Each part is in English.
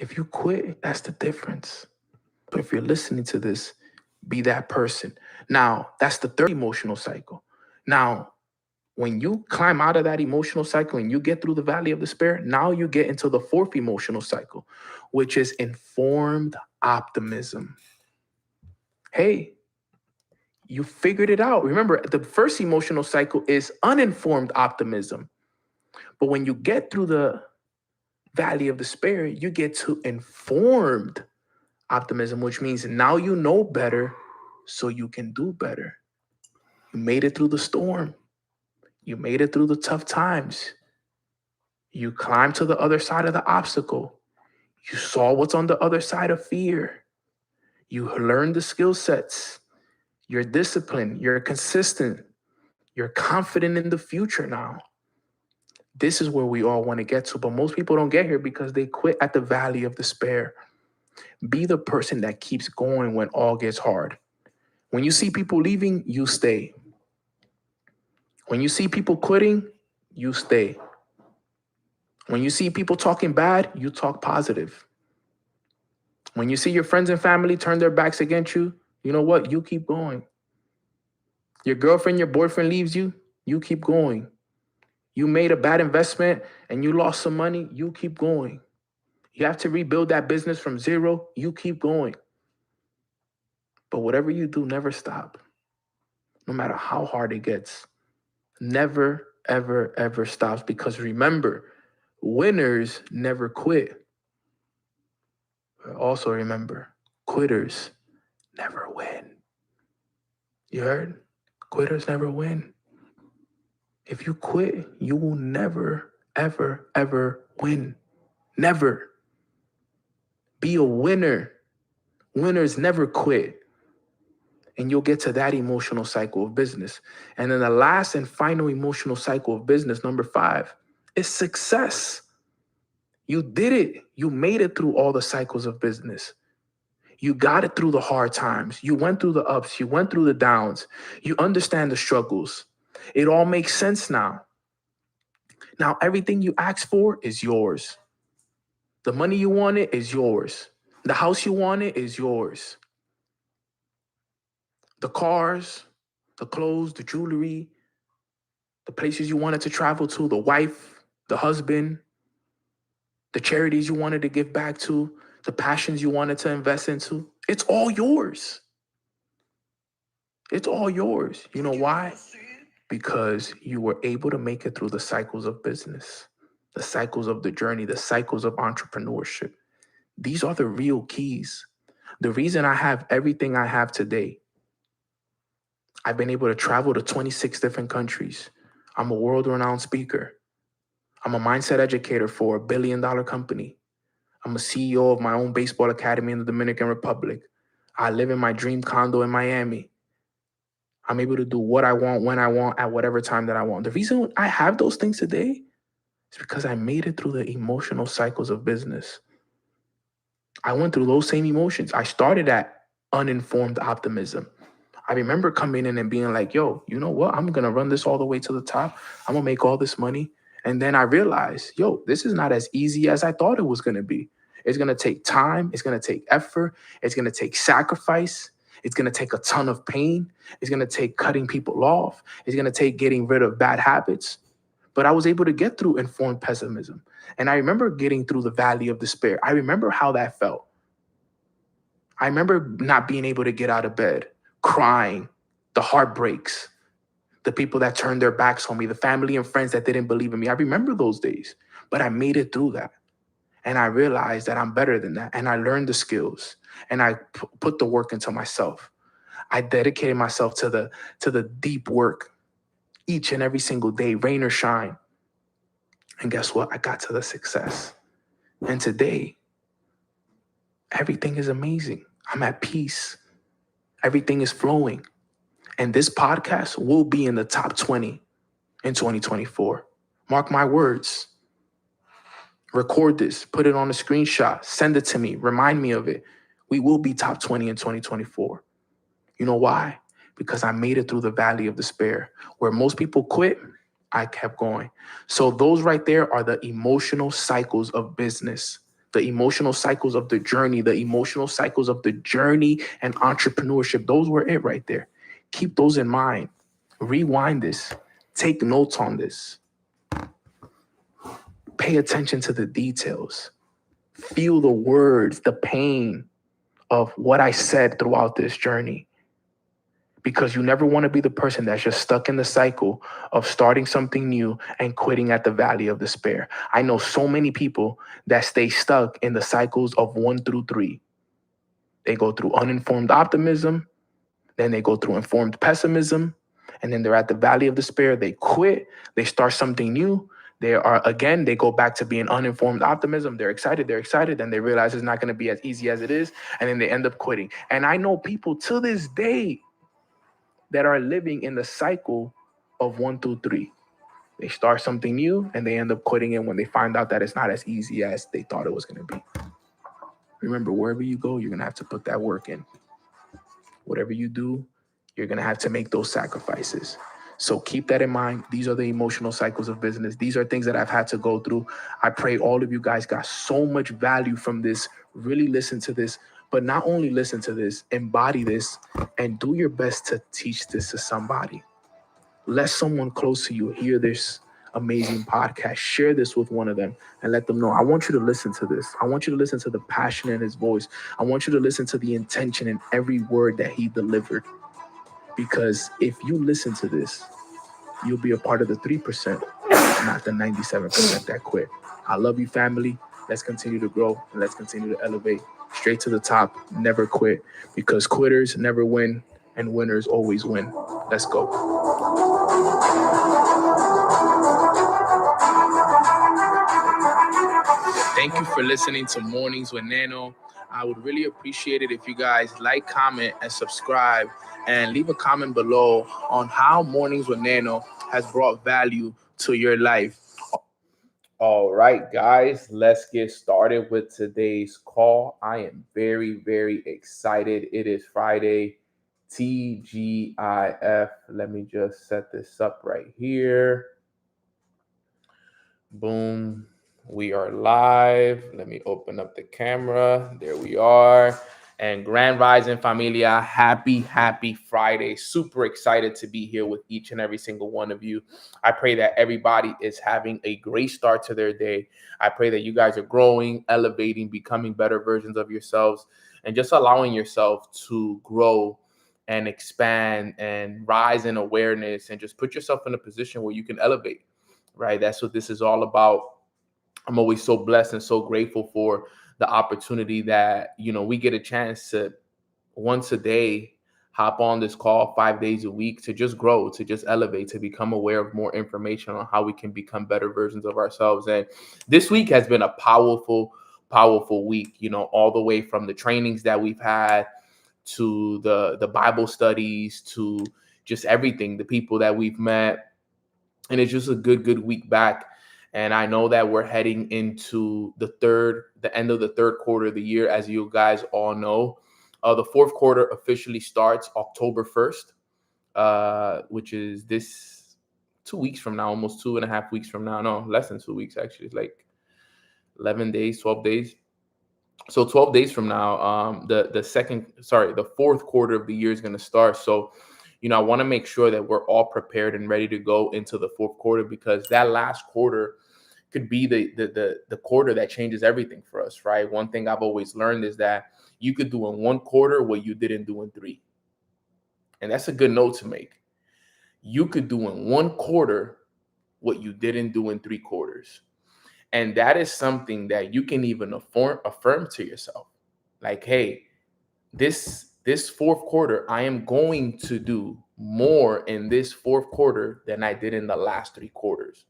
If you quit, that's the difference. So if you're listening to this, be that person. Now, that's the third emotional cycle. Now, when you climb out of that emotional cycle and you get through the valley of despair, now you get into the fourth emotional cycle, which is informed optimism. Hey, you figured it out. Remember, the first emotional cycle is uninformed optimism. But when you get through the valley of despair, you get to informed optimism, which means now you know better so you can do better. You made it through the storm. You made it through the tough times. You climbed to the other side of the obstacle. You saw what's on the other side of fear. You learned the skill sets. You're disciplined. You're consistent. You're confident in the future now. This is where we all want to get to, but most people don't get here because they quit at the valley of despair. Be the person that keeps going when all gets hard. When you see people leaving, you stay. When you see people quitting, you stay. When you see people talking bad, you talk positive. When you see your friends and family turn their backs against you, you know what? You keep going. Your girlfriend, your boyfriend leaves you, you keep going. You made a bad investment and you lost some money, you keep going. You have to rebuild that business from zero, you keep going. But whatever you do, never stop. No matter how hard it gets, never, ever, ever stops. Because remember, winners never quit. But also remember, quitters never win. You heard? Quitters never win. If you quit, you will never, ever, ever win. Never. Be a winner. Winners never quit. And you'll get to that emotional cycle of business. And then the last and final emotional cycle of business, number 5, is success. You did it. You made it through all the cycles of business. You got it through the hard times. You went through the ups. You went through the downs. You understand the struggles. It all makes sense now. Now, everything you asked for is yours. The money you wanted is yours. The house you wanted is yours. The cars, the clothes, the jewelry, the places you wanted to travel to, the wife, the husband, the charities you wanted to give back to, the passions you wanted to invest into. It's all yours. It's all yours. You know why? Because you were able to make it through the cycles of business, the cycles of the journey, the cycles of entrepreneurship. These are the real keys. The reason I have everything I have today, I've been able to travel to 26 different countries. I'm a world-renowned speaker. I'm a mindset educator for $1 billion company. I'm a CEO of my own baseball academy in the Dominican Republic. I live in my dream condo in Miami. I'm able to do what I want, when I want, at whatever time that I want. The reason I have those things today is because I made it through the emotional cycles of business. I went through those same emotions. I started at uninformed optimism. I remember coming in and being like, yo, you know what? I'm going to run this all the way to the top. I'm going to make all this money. And then I realized, yo, this is not as easy as I thought it was going to be. It's going to take time. It's going to take effort. It's going to take sacrifice. It's going to take a ton of pain. It's going to take cutting people off. It's going to take getting rid of bad habits. But I was able to get through informed pessimism. And I remember getting through the valley of despair. I remember how that felt. I remember not being able to get out of bed, crying, the heartbreaks, the people that turned their backs on me, the family and friends that didn't believe in me. I remember those days, but I made it through that. And I realized that I'm better than that. And I learned the skills and I put the work into myself. I dedicated myself to the deep work each and every single day, rain or shine. And guess what? I got to the success. And today, everything is amazing. I'm at peace. Everything is flowing. And this podcast will be in the top 20 in 2024. Mark my words. Record this, put it on a screenshot, send it to me, remind me of it. We will be top 20 in 2024. You know why? Because I made it through the valley of despair. Where most people quit, I kept going. So those right there are the emotional cycles of business. The emotional cycles of the journey, the emotional cycles of the journey and entrepreneurship. Those were it right there. Keep those in mind. Rewind this. Take notes on this. Pay attention to the details. Feel the words, the pain of what I said throughout this journey. Because you never want to be the person that's just stuck in the cycle of starting something new and quitting at the valley of despair. I know so many people that stay stuck in the cycles of 1 through 3. They go through uninformed optimism, then they go through informed pessimism, and then they're at the valley of despair. They quit, they start something new. They go back to being uninformed optimism. They're excited, then they realize it's not going to be as easy as it is, and then they end up quitting. And I know people to this day that are living in the cycle of 1 through 3. They start something new and they end up quitting it when they find out that it's not as easy as they thought it was going to be. Remember, wherever you go, you're going to have to put that work in. Whatever you do, you're going to have to make those sacrifices. So keep that in mind. These are the emotional cycles of business. These are things that I've had to go through. I pray all of you guys got so much value from this. Really listen to this. But not only listen to this, embody this, and do your best to teach this to somebody. Let someone close to you hear this amazing podcast. Share this with one of them and let them know. I want you to listen to this. I want you to listen to the passion in his voice. I want you to listen to the intention in every word that he delivered. Because if you listen to this, you'll be a part of the 3%, not the 97% that quit. I love you, family. Let's continue to grow and let's continue to elevate straight to the top. Never quit, because quitters never win and winners always win. Let's go. Thank you for listening to Mornings with Nano. I would really appreciate it if you guys like, comment, and subscribe, and leave a comment below on how Mornings with Nano has brought value to your life. All right, guys, let's get started with today's call. I am very, very excited. It is Friday, TGIF. Let me just set this up right here. Boom. We are live. Let me open up the camera. There we are. And Grand Rising Familia, happy Friday. Super excited to be here with each and every single one of you. I pray that everybody is having a great start to their day. I pray that you guys are growing, elevating, becoming better versions of yourselves, and just allowing yourself to grow and expand and rise in awareness and just put yourself in a position where you can elevate, right? That's what this is all about. I'm always so blessed and so grateful for the opportunity that, we get a chance to once a day hop on this call 5 days a week to just grow, to just elevate, to become aware of more information on how we can become better versions of ourselves. And this week has been a powerful week, all the way from the trainings that we've had to the Bible studies to just everything, the people that we've met. And it's just a good week back. And I know that we're heading into the end of the third quarter of the year, as you guys all know. The fourth quarter officially starts October 1st, which is this 2 weeks from now, almost 2.5 weeks from now. No, less than 2 weeks, actually. It's like 11 days, 12 days. So 12 days from now, the fourth quarter of the year is going to start. So, I want to make sure that we're all prepared and ready to go into the fourth quarter, because that last quarter could be the quarter that changes everything for us, right? One thing I've always learned is that you could do in one quarter what you didn't do in 3. And that's a good note to make. You could do in one quarter what you didn't do in 3 quarters. And that is something that you can even affirm to yourself. Like, hey, this fourth quarter, I am going to do more in this fourth quarter than I did in the last 3 quarters,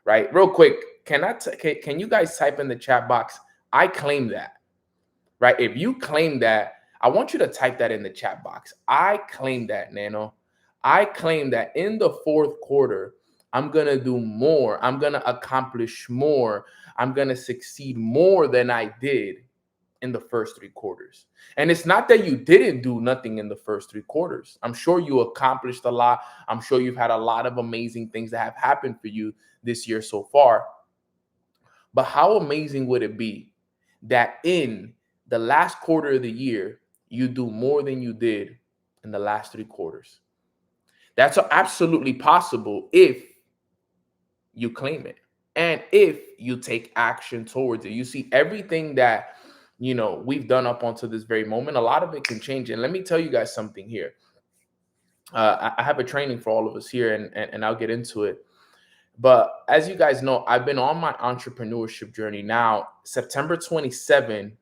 right? Real quick, can you guys type in the chat box, I claim that, right? If you claim that, I want you to type that in the chat box. I claim that, Nano. I claim that in the fourth quarter, I'm going to do more. I'm going to accomplish more. I'm going to succeed more than I did in the first 3 quarters. And it's not that you didn't do nothing in the first 3 quarters. I'm sure you accomplished a lot. I'm sure you've had a lot of amazing things that have happened for you this year so far. But how amazing would it be that in the last quarter of the year, you do more than you did in the last 3 quarters. That's absolutely possible if you claim it and if you take action towards it. You see, everything that we've done up until this very moment, a lot of it can change. And let me tell you guys something here. I have a training for all of us here, and I'll get into it. But as you guys know, I've been on my entrepreneurship journey now. September 27,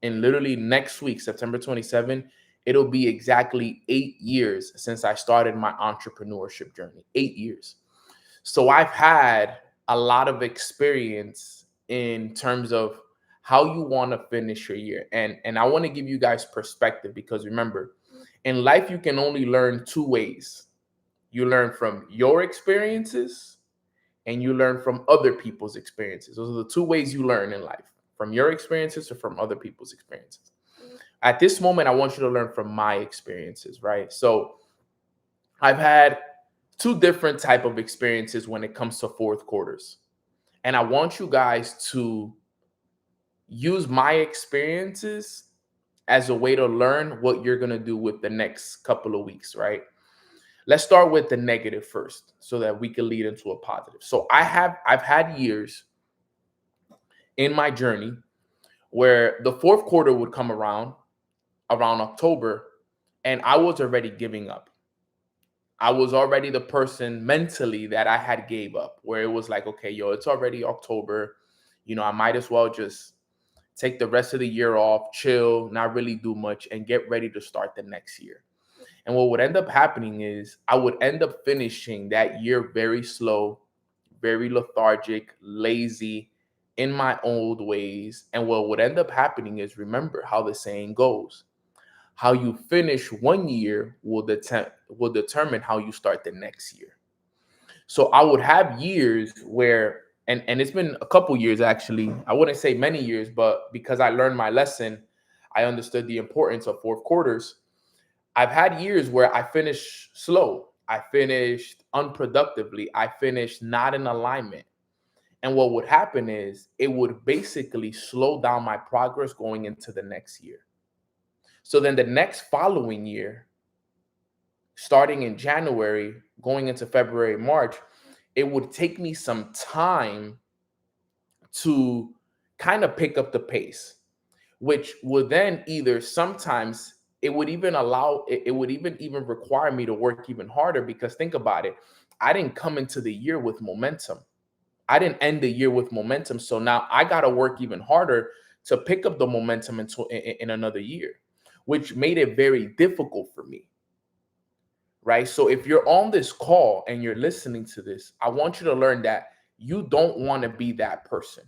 and literally next week, September 27, it'll be exactly 8 years since I started my entrepreneurship journey. 8 years. So I've had a lot of experience in terms of how you want to finish your year. And I want to give you guys perspective, because remember, in life, you can only learn 2 ways. You learn from your experiences and you learn from other people's experiences. Those are the 2 ways you learn in life, from your experiences or from other people's experiences. At this moment, I want you to learn from my experiences, right? So I've had 2 different type of experiences when it comes to fourth quarters. And I want you guys to use my experiences as a way to learn what you're going to do with the next couple of weeks, right? Let's start with the negative first so that we can lead into a positive. So I've had years in my journey where the fourth quarter would come around October, and I was already giving up. I was already the person mentally that I had gave up, where it was like, okay, yo, it's already October. I might as well just take the rest of the year off, chill, not really do much, and get ready to start the next year. And what would end up happening is I would end up finishing that year very slow, very lethargic, lazy, in my old ways. And what would end up happening is, remember how the saying goes, how you finish one year will determine how you start the next year. So I would have years where, and it's been a couple years actually, I wouldn't say many years, but because I learned my lesson, I understood the importance of fourth quarters. I've had years where I finished slow, I finished unproductively, I finished not in alignment. And what would happen is it would basically slow down my progress going into the next year. So then the next following year, starting in January, going into February, March, it would take me some time to kind of pick up the pace, which would then either sometimes it would even even require me to work even harder, because think about it. I didn't come into the year with momentum. I didn't end the year with momentum. So now I got to work even harder to pick up the momentum in another year, which made it very difficult for me. Right. So if you're on this call and you're listening to this, I want you to learn that you don't want to be that person.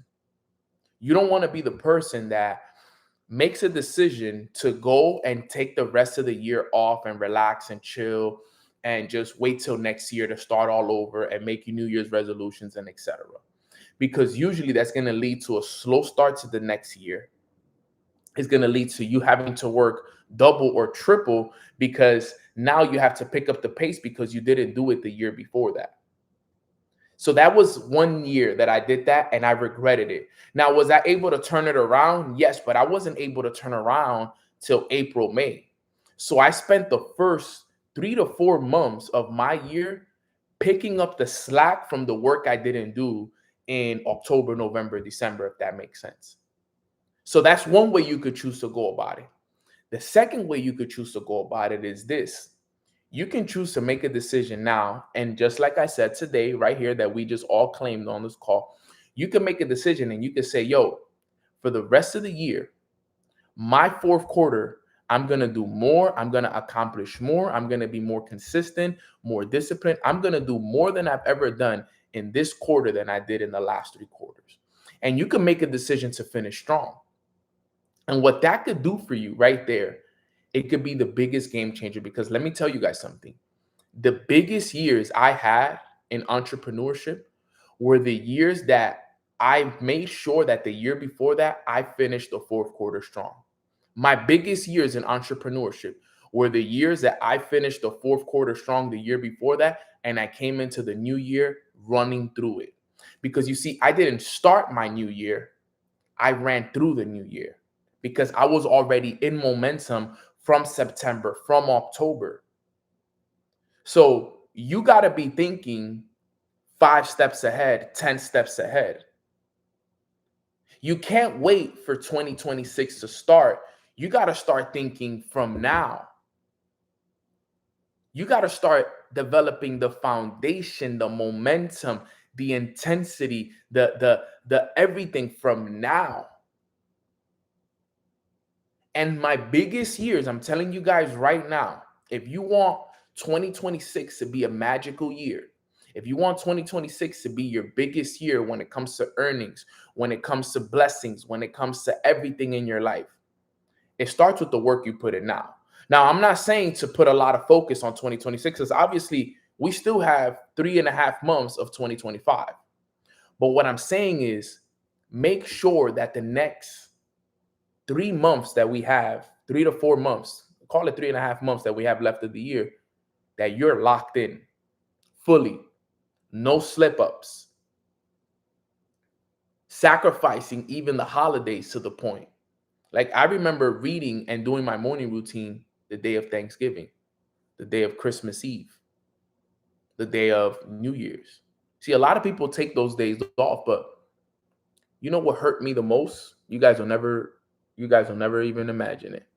You don't want to be the person that makes a decision to go and take the rest of the year off and relax and chill and just wait till next year to start all over and make your New Year's resolutions and etc. Because usually that's going to lead to a slow start to the next year. It's going to lead to you having to work double or triple, because now you have to pick up the pace because you didn't do it the year before that. So that was 1 year that I did that, and I regretted it. Now, was I able to turn it around? Yes, but I wasn't able to turn around till April, May. So I spent the first 3 to 4 months of my year picking up the slack from the work I didn't do in October, November, December, if that makes sense. So that's one way you could choose to go about it. The second way you could choose to go about it is this. You can choose to make a decision now. And just like I said today, right here, that we just all claimed on this call, you can make a decision and you can say, yo, for the rest of the year, my fourth quarter, I'm going to do more. I'm going to accomplish more. I'm going to be more consistent, more disciplined. I'm going to do more than I've ever done in this quarter than I did in the last 3 quarters. And you can make a decision to finish strong. And what that could do for you right there, it could be the biggest game changer, because let me tell you guys something. The biggest years I had in entrepreneurship were the years that I made sure that the year before that I finished the fourth quarter strong. My biggest years in entrepreneurship were the years that I finished the fourth quarter strong the year before that, and I came into the new year running through it. Because you see, I didn't start my new year. I ran through the new year because I was already in momentum from September, from October. So you got to be thinking 5 steps ahead, 10 steps ahead. You can't wait for 2026 to start. You got to start thinking from now. You got to start developing the foundation, the momentum, the intensity, the everything from now. And my biggest years, I'm telling you guys right now, if you want 2026 to be a magical year, if you want 2026 to be your biggest year when it comes to earnings, when it comes to blessings, when it comes to everything in your life, it starts with the work you put in now. Now, I'm not saying to put a lot of focus on 2026 because obviously we still have 3.5 months of 2025. But what I'm saying is make sure that the next 3 months that we have, 3 to 4 months, call it 3.5 months that we have left of the year, that you're locked in fully, no slip ups, sacrificing even the holidays to the point. Like I remember reading and doing my morning routine the day of Thanksgiving, the day of Christmas Eve, the day of New Year's. See, a lot of people take those days off, but you know what hurt me the most? You guys will never even imagine it.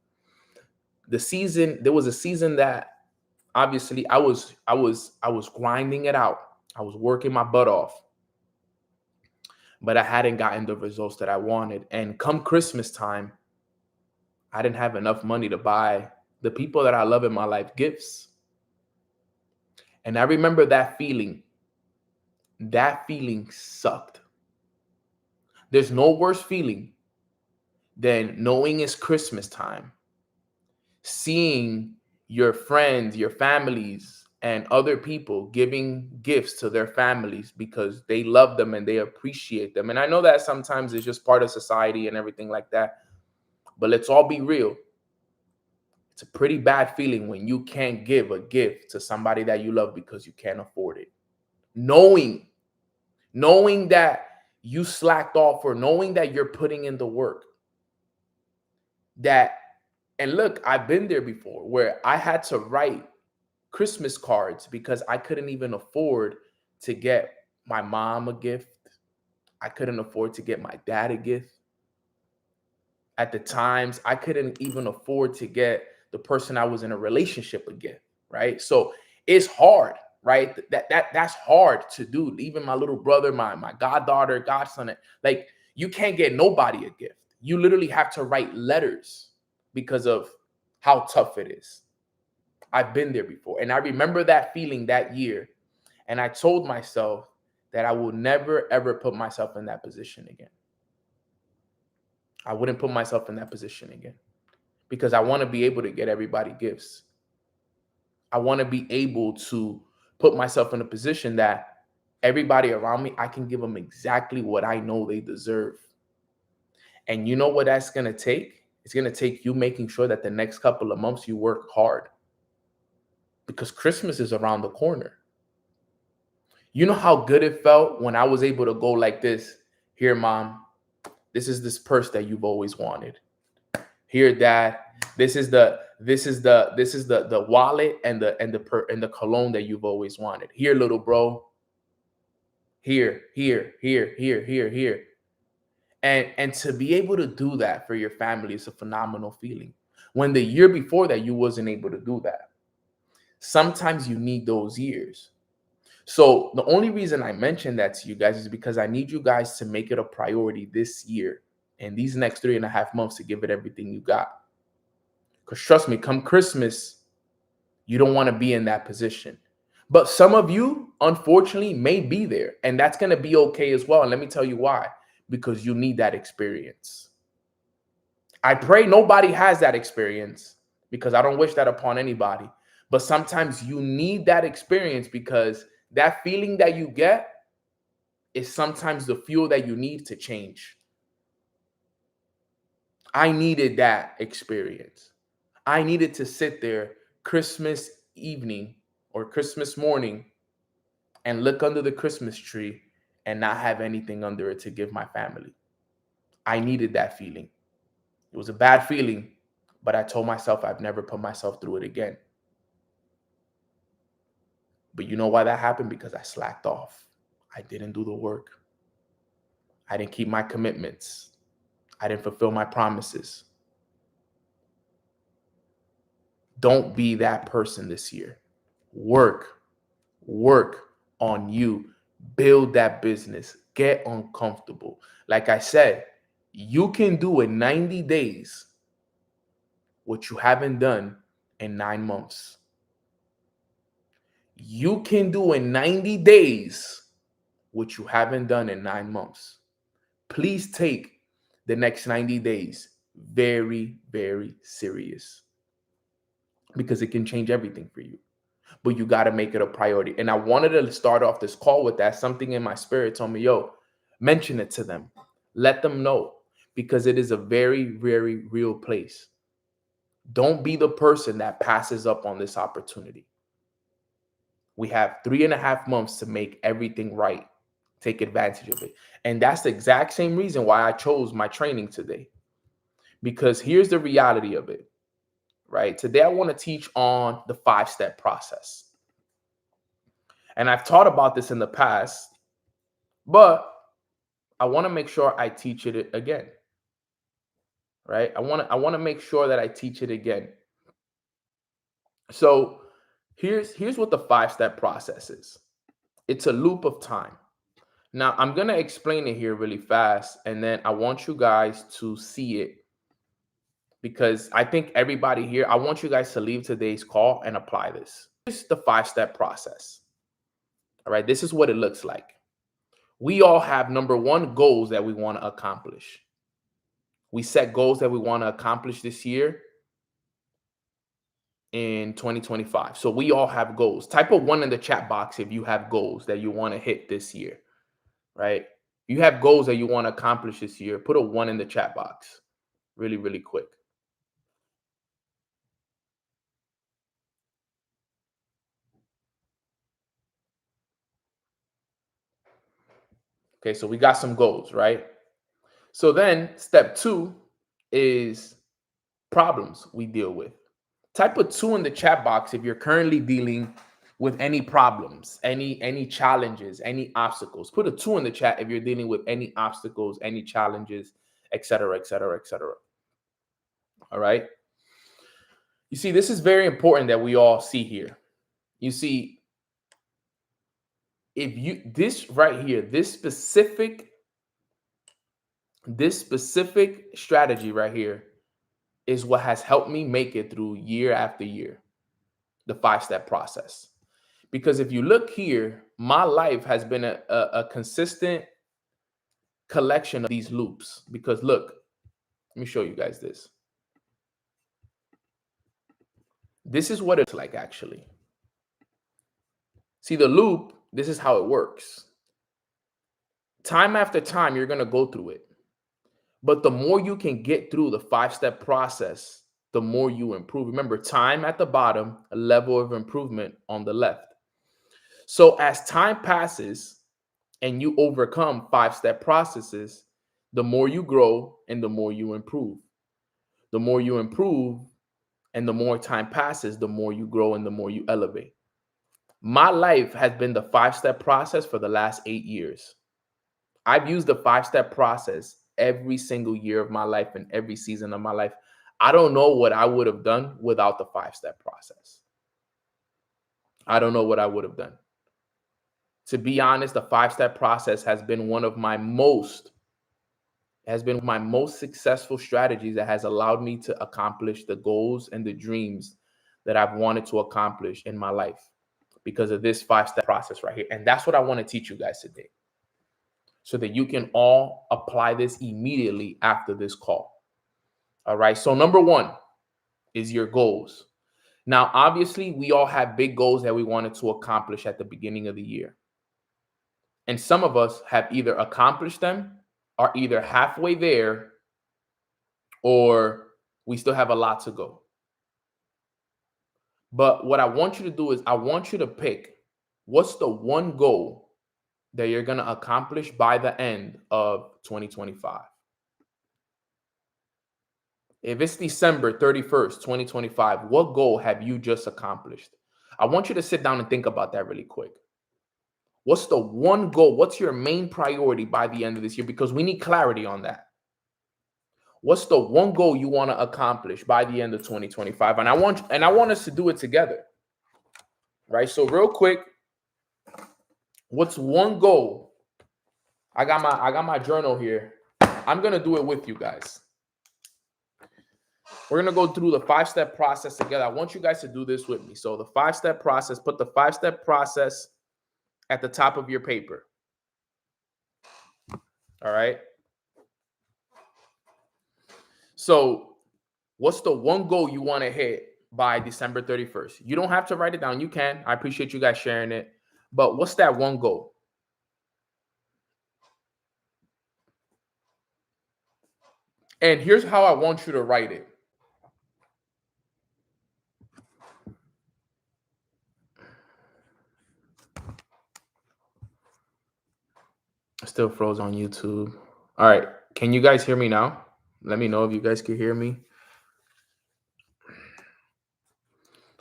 There was a season that obviously I was grinding it out. I was working my butt off, but I hadn't gotten the results that I wanted. And come Christmas time, I didn't have enough money to buy the people that I love in my life gifts. And I remember that feeling. That feeling sucked. There's no worse feeling than knowing it's Christmas time, seeing your friends, your families, and other people giving gifts to their families because they love them and they appreciate them. And I know that sometimes it's just part of society and everything like that. But let's all be real. It's a pretty bad feeling when you can't give a gift to somebody that you love because you can't afford it. Knowing that you slacked off, or knowing that you're putting in the work. And look, I've been there before where I had to write Christmas cards because I couldn't even afford to get my mom a gift. I couldn't afford to get my dad a gift. At the times, I couldn't even afford to get the person I was in a relationship a gift, right? So it's hard, right? That's hard to do. Even my little brother, my goddaughter, godson, like you can't get nobody a gift. You literally have to write letters because of how tough it is. I've been there before. And I remember that feeling that year. And I told myself that I will never, ever put myself in that position again. I wouldn't put myself in that position again because I want to be able to get everybody gifts. I want to be able to put myself in a position that everybody around me, I can give them exactly what I know they deserve. And you know what that's going to take? It's going to take you making sure that the next couple of months you work hard because Christmas is around the corner. You know how good it felt when I was able to go like this. Here, mom, this is this purse that you've always wanted. Here, dad, this is the wallet and the cologne that you've always wanted. Here, little bro. Here. And to be able to do that for your family is a phenomenal feeling. When the year before that you wasn't able to do that. Sometimes you need those years. So the only reason I mentioned that to you guys is because I need you guys to make it a priority this year and these next 3.5 months to give it everything you got. Because trust me, come Christmas, you don't want to be in that position. But some of you, unfortunately, may be there. And that's going to be okay as well. And let me tell you why. Because you need that experience. I pray nobody has that experience because I don't wish that upon anybody. But sometimes you need that experience because that feeling that you get is sometimes the fuel that you need to change. I needed that experience. I needed to sit there Christmas evening or Christmas morning and look under the Christmas tree and not have anything under it to give my family. I needed that feeling. It was a bad feeling, but I told myself I've never put myself through it again. But you know why that happened? Because I slacked off. I didn't do the work. I didn't keep my commitments. I didn't fulfill my promises. Don't be that person this year. Work on you. Build that business. Get uncomfortable. Like I said, you can do in 90 days what you haven't done in 9 months. You can do in 90 days what you haven't done in 9 months. Please take the next 90 days very, very serious, because it can change everything for you. But you got to make it a priority. And I wanted to start off this call with that. Something in my spirit told me, yo, mention it to them. Let them know, because it is a very, very real place. Don't be the person that passes up on this opportunity. We have 3.5 months to make everything right. Take advantage of it. And that's the exact same reason why I chose my training today. Because here's the reality of it, right? Today, I want to teach on the 5-step process. And I've taught about this in the past, but I want to make sure I teach it again, right? I want to make sure that I teach it again. So here's what the 5-step process is. It's a loop of time. Now, I'm going to explain it here really fast, and then I want you guys to see it, because I think everybody here, I want you guys to leave today's call and apply this. This is the 5-step process. All right, this is what it looks like. We all have, number one, goals that we want to accomplish. We set goals that we want to accomplish this year in 2025. So we all have goals. Type a 1 in the chat box if you have goals that you want to hit this year, right? You have goals that you want to accomplish this year. Put a 1 in the chat box really, really quick. Okay, so we got some goals, right? So then step 2 is problems we deal with. Type a 2 in the chat box if you're currently dealing with any problems, any challenges, any obstacles. Put a 2 in the chat if you're dealing with any obstacles, any challenges, etc., etc., etc. All right. You see, this is very important that we all see here. You see, if you this right here, this specific strategy right here is what has helped me make it through year after year, the 5-step process. Because if you look here, my life has been a consistent collection of these loops. Because look, let me show you guys this. This is what it's like, actually. See, the loop, this is how it works. Time after time, you're going to go through it. But the more you can get through the 5-step process, the more you improve. Remember, time at the bottom, a level of improvement on the left. So as time passes and you overcome 5-step processes, the more you grow and the more you improve. The more you improve and the more time passes, the more you grow and the more you elevate. My life has been the 5-step process for the last 8 years. I've used the 5-step process every single year of my life and every season of my life. I don't know what I would have done without the 5-step process. I don't know what I would have done. To be honest, the 5-step process has been one of my most successful strategies that has allowed me to accomplish the goals and the dreams that I've wanted to accomplish in my life because of this 5-step process right here. And that's what I want to teach you guys today, so that you can all apply this immediately after this call. All right. So number 1 is your goals. Now, obviously, we all have big goals that we wanted to accomplish at the beginning of the year. And some of us have either accomplished them, are either halfway there, or we still have a lot to go. But what I want you to do is I want you to pick what's the one goal that you're going to accomplish by the end of 2025. if it's December 31st, 2025, what goal have you just accomplished? I want you to sit down and think about that really quick. What's the one goal? What's your main priority by the end of this year? Because we need clarity on that. What's the one goal you want to accomplish by the end of 2025? And I want us to do it together. Right? So real quick, what's one goal? I got my journal here. I'm going to do it with you guys. We're going to go through the 5-step process together. I want you guys to do this with me. So the 5-step process, put the 5-step process at the top of your paper. All right. So what's the one goal you want to hit by December 31st? You don't have to write it down. You can. I appreciate you guys sharing it. But what's that one goal? And here's how I want you to write it. Still froze on YouTube. All right. Can you guys hear me now? Let me know if you guys can hear me.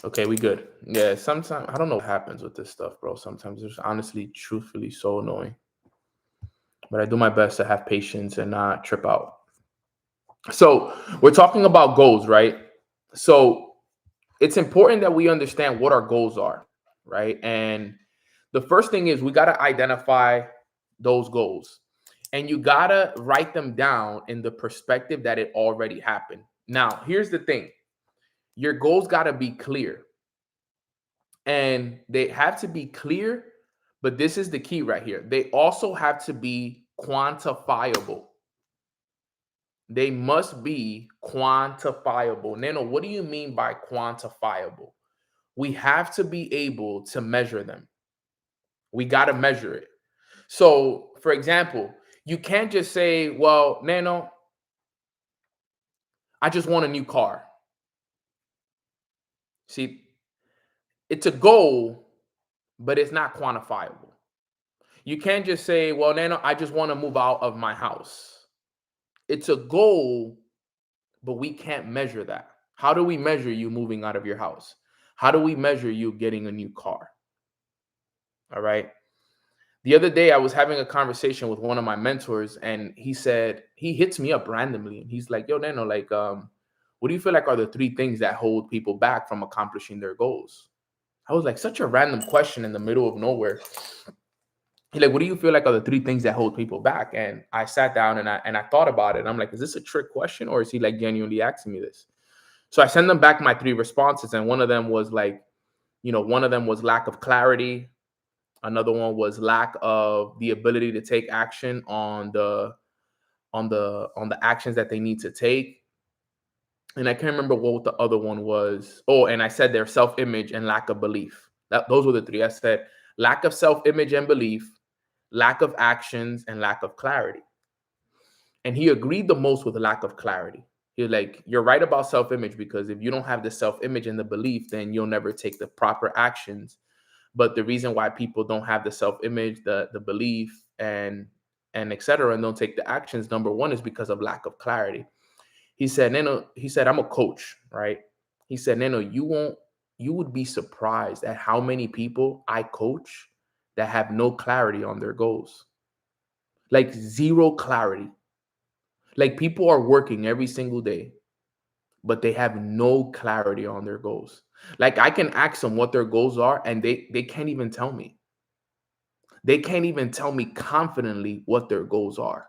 Okay, we good. Yeah, sometimes I don't know what happens with this stuff, bro. Sometimes it's honestly, truthfully so annoying. But I do my best to have patience and not trip out. So we're talking about goals, right? So it's important that we understand what our goals are, right? And the first thing is we got to identify those goals. And you got to write them down in the perspective that it already happened. Now, here's the thing. Your goals got to be clear. And they have to be clear, but this is the key right here. They also have to be quantifiable. They must be quantifiable. Nano, what do you mean by quantifiable? We have to be able to measure them. We got to measure it. So, for example, you can't just say, well, Nano, I just want a new car. See, it's a goal, but it's not quantifiable. You can't just say, well, Nano, I just want to move out of my house. It's a goal, but we can't measure that. How do we measure you moving out of your house? How do we measure you getting a new car? All right. The other day, I was having a conversation with one of my mentors, and he said, he hits me up randomly. And he's like, yo, Nano, like, what do you feel like are the 3 things that hold people back from accomplishing their goals? I was like, such a random question in the middle of nowhere. He's like, what do you feel like are the 3 things that hold people back? And I sat down and I thought about it. And I'm like, is this a trick question, or is he like genuinely asking me this? So I sent them back my 3 responses. And one of them was like, one of them was lack of clarity. Another one was lack of the ability to take action on the actions that they need to take. And I can't remember what the other one was. Oh, and I said their self-image and lack of belief. Those were the 3. I said lack of self-image and belief, lack of actions, and lack of clarity. And he agreed the most with the lack of clarity. He was like, you're right about self-image, because if you don't have the self-image and the belief, then you'll never take the proper actions. But the reason why people don't have the self-image, the belief, and et cetera, and don't take the actions, number one, is because of lack of clarity. He said, Nano, I'm a coach, right? He said, Nano, you would be surprised at how many people I coach that have no clarity on their goals. Like 0 clarity. Like people are working every single day, but they have no clarity on their goals. Like I can ask them what their goals are, and they can't even tell me. They can't even tell me confidently what their goals are.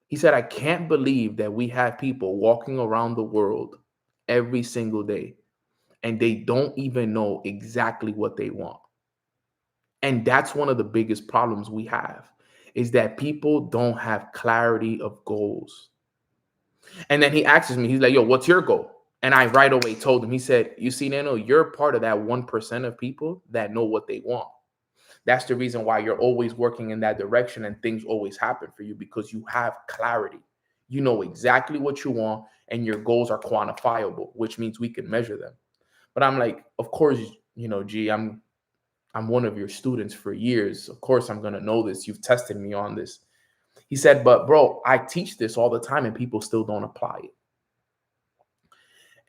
He said, I can't believe that we have people walking around the world every single day, and they don't even know exactly what they want. And that's one of the biggest problems we have, is that people don't have clarity of goals. And then he asks me, he's like, yo, what's your goal? And I right away told him, he said, you see, Nano, you're part of that 1% of people that know what they want. That's the reason why you're always working in that direction and things always happen for you, because you have clarity. You know exactly what you want, and your goals are quantifiable, which means we can measure them. But I'm like, of course, G, I'm one of your students for years. Of course, I'm going to know this. You've tested me on this. He said, but bro, I teach this all the time and people still don't apply it.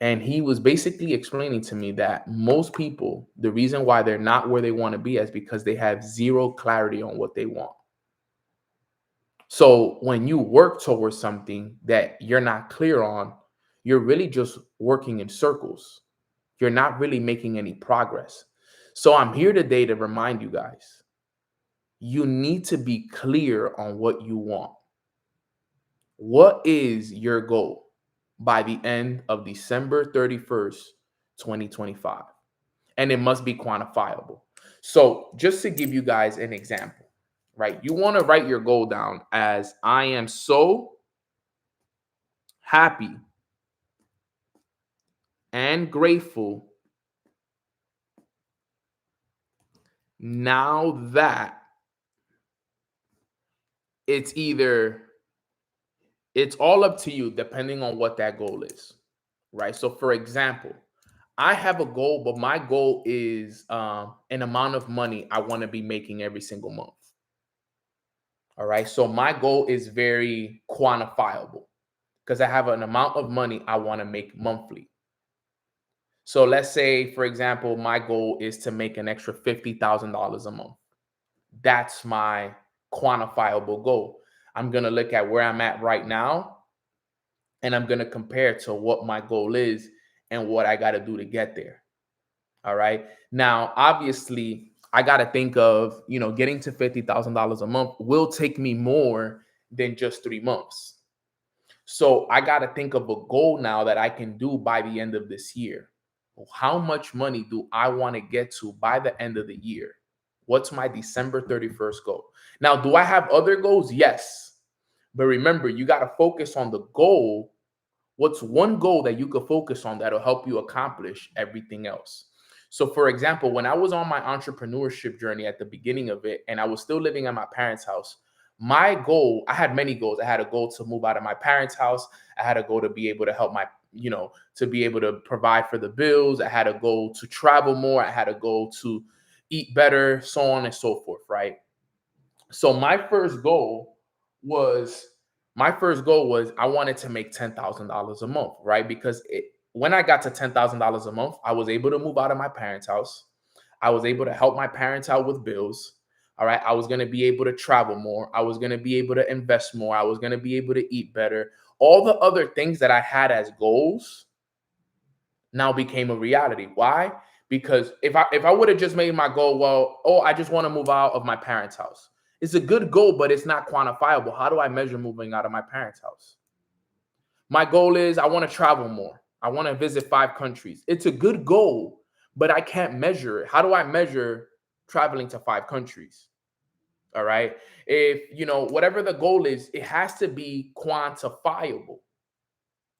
And he was basically explaining to me that most people, the reason why they're not where they want to be is because they have zero clarity on what they want. So when you work towards something that you're not clear on, you're really just working in circles. You're not really making any progress. So I'm here today to remind you guys, you need to be clear on what you want. What is your goal by the end of December 31st, 2025? And it must be quantifiable. So just to give you guys an example, right? You want to write your goal down as I am so happy and grateful now that it's either, it's all up to you depending on what that goal is, right? So for example, I have a goal, but my goal is an amount of money I want to be making every single month. All right. So my goal is very quantifiable because I have an amount of money I want to make monthly. So let's say, for example, my goal is to make an extra $50,000 a month. That's my quantifiable goal. I'm going to look at where I'm at right now and I'm going to compare to what my goal is and what I got to do to get there. All right. Now, obviously, I got to think of, getting to $50,000 a month will take me more than just 3 months. So I got to think of a goal now that I can do by the end of this year. How much money do I want to get to by the end of the year? What's my December 31st goal? Now, do I have other goals? Yes. But remember, you got to focus on the goal. What's one goal that you could focus on that'll help you accomplish everything else? So, for example, when I was on my entrepreneurship journey at the beginning of it, and I was still living at my parents' house, my goal, I had many goals. I had a goal to move out of my parents' house. I had a goal to be able to help to be able to provide for the bills. I had a goal to travel more. I had a goal to eat better, so on and so forth, right? So my first goal was I wanted to make $10,000 a month, right? Because when I got to $10,000 a month, I was able to move out of my parents' house. I was able to help my parents out with bills. All right. I was going to be able to travel more. I was going to be able to invest more. I was going to be able to eat better. All the other things that I had as goals now became a reality. Why? Because if I would have just made my goal, I just want to move out of my parents' house. It's a good goal, but it's not quantifiable. How do I measure moving out of my parents' house? My goal is I want to travel more. I want to visit 5 countries. It's a good goal, but I can't measure it. How do I measure traveling to 5 countries? All right. If, whatever the goal is, it has to be quantifiable.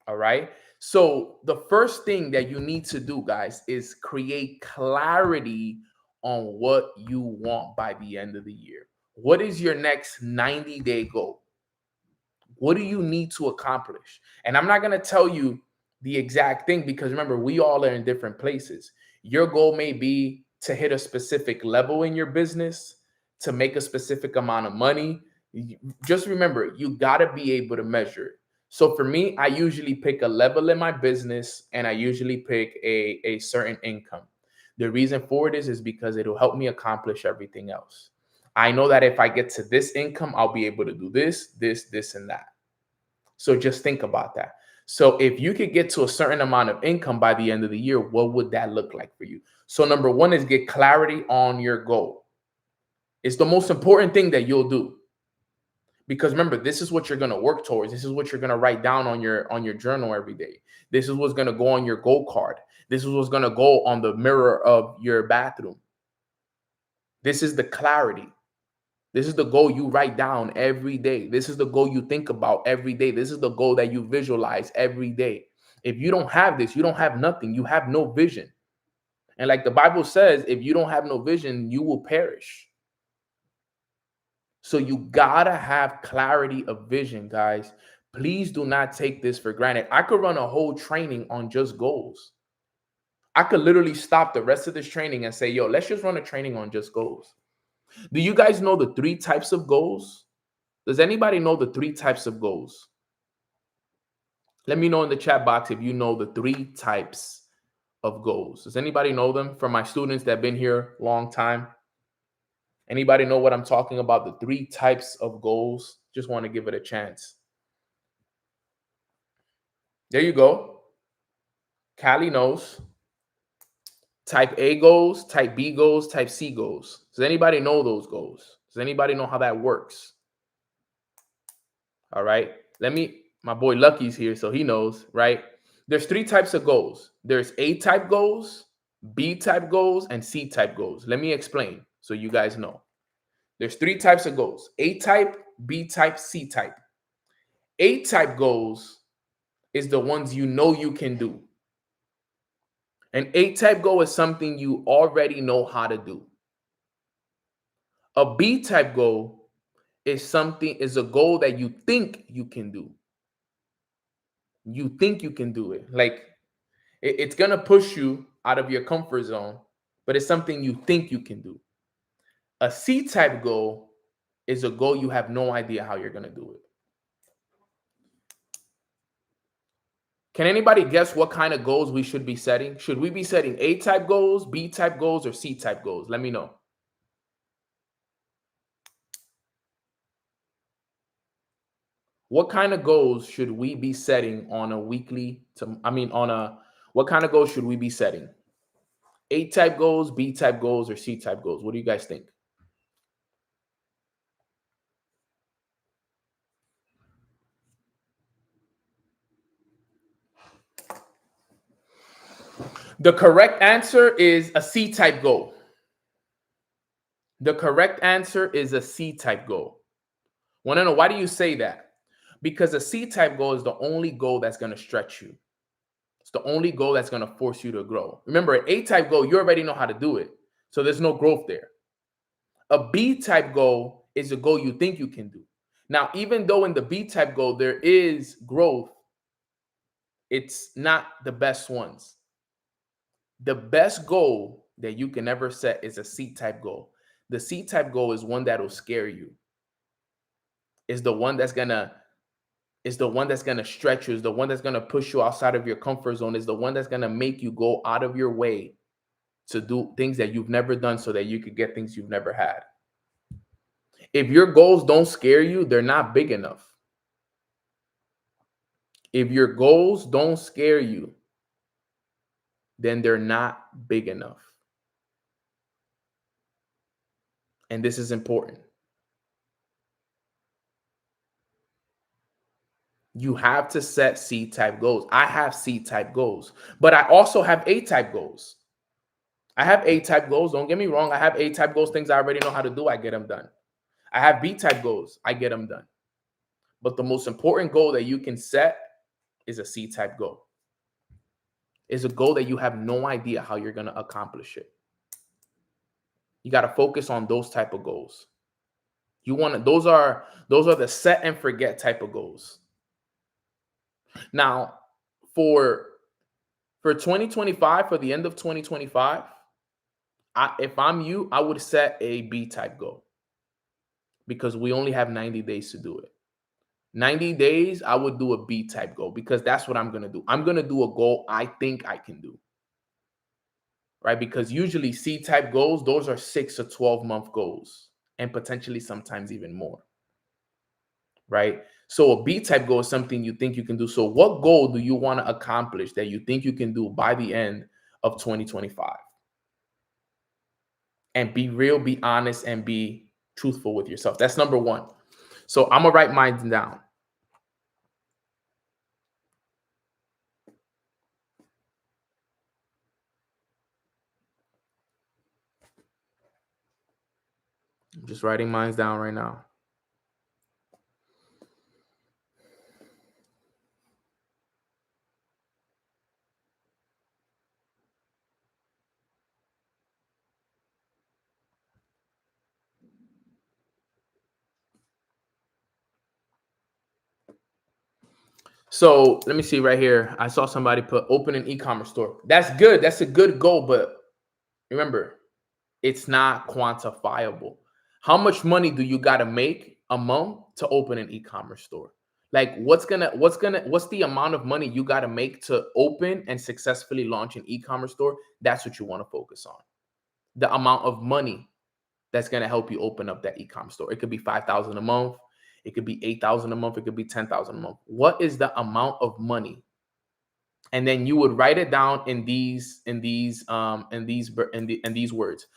All right. So the first thing that you need to do, guys, is create clarity on what you want by the end of the year. What is your next 90-day goal? What do you need to accomplish? And I'm not going to tell you the exact thing because remember, we all are in different places. Your goal may be to hit a specific level in your business, to make a specific amount of money. Just remember, you got to be able to measure it. So for me, I usually pick a level in my business and I usually pick a certain income. The reason for it is because it'll help me accomplish everything else. I know that if I get to this income, I'll be able to do this, this, and that. So just think about that. So if you could get to a certain amount of income by the end of the year, what would that look like for you? So number one is get clarity on your goal. It's the most important thing that you'll do. Because remember, this is what you're going to work towards. This is what you're going to write down on your journal every day. This is what's going to go on your goal card. This is what's going to go on the mirror of your bathroom. This is the clarity. This is the goal you write down every day. This is the goal you think about every day. This is the goal that you visualize every day. If you don't have this, you don't have nothing. You have no vision. And like the Bible says, if you don't have no vision, you will perish. So you gotta have clarity of vision, guys. Please do not take this for granted. I could run a whole training on just goals. I could literally stop the rest of this training and say, yo, let's just run a training on just goals. Do you guys know the 3 types of goals? Does anybody know the 3 types of goals? Let me know in the chat box if you know the 3 types of goals. Does anybody know them? For my students that have been here a long time, anybody know what I'm talking about? The 3 types of goals? Just want to give it a chance. There you go. Callie knows. Type A goals, type B goals, type C goals. Does anybody know those goals? Does anybody know how that works? All right. My boy Lucky's here, so he knows, right? There's 3 types of goals. There's A type goals, B type goals, and C type goals. Let me explain so you guys know. There's 3 types of goals: A type, B type, C type. A type goals is the ones you know you can do. An A type goal is something you already know how to do. A B type goal is a goal that you think you can do. You think you can do it. Like it's gonna push you out of your comfort zone, but it's something you think you can do. A C type goal is a goal you have no idea how you're gonna do it. Can anybody guess what kind of goals we should be setting? Should we be setting A type goals, B type goals, or C type goals? Let me know. What kind of goals should we be setting on a weekly what kind of goals should we be setting? A type goals, B type goals, or C type goals? What do you guys think? The correct answer is a C type goal. The correct answer is a C type goal. Want to know why do you say that? Because a C type goal is the only goal that's going to stretch you. It's the only goal that's going to force you to grow. Remember, an A type goal, you already know how to do it. So there's no growth there. A B type goal is a goal you think you can do. Now, even though in the B type goal there is growth, it's not the best ones. The best goal that you can ever set is a C type goal. The C type goal is one that will scare you. Is the one that's gonna stretch you, is the one that's gonna push you outside of your comfort zone, is the one that's gonna make you go out of your way to do things that you've never done so that you could get things you've never had. If your goals don't scare you, they're not big enough. If your goals don't scare you, then they're not big enough. And this is important. You have to set C-type goals. I have C-type goals, but I also have A-type goals. I have A-type goals. Don't get me wrong. I have A-type goals, things I already know how to do. I get them done. I have B-type goals. I get them done. But the most important goal that you can set is a C-type goal. It's a goal that you have no idea how you're going to accomplish it. You got to focus on those type of goals. Those are the set and forget type of goals. Now, for 2025, for the end of 2025, if I'm you, I would set a B type goal because we only have 90 days to do it. 90 days, I would do a B type goal because that's what I'm going to do. I'm going to do a goal I think I can do. Right? Because usually C type goals, those are 6 to 12 month goals and potentially sometimes even more. Right? So a B type goal is something you think you can do. So what goal do you want to accomplish that you think you can do by the end of 2025? And be real, be honest, and be truthful with yourself. That's number one. So I'm going to write mine down. I'm just writing mine down right now. So let me see right here. I saw somebody put open an e-commerce store. That's good. That's a good goal. But remember, it's not quantifiable. How much money do you got to make a month to open an e-commerce store? Like what's the amount of money you got to make to open and successfully launch an e-commerce store? That's what you want to focus on. The amount of money that's going to help you open up that e-commerce store. It could be 5,000 a month. It could be 8,000 a month. It could be 10,000 a month. What is the amount of money? And then you would write it down in these words.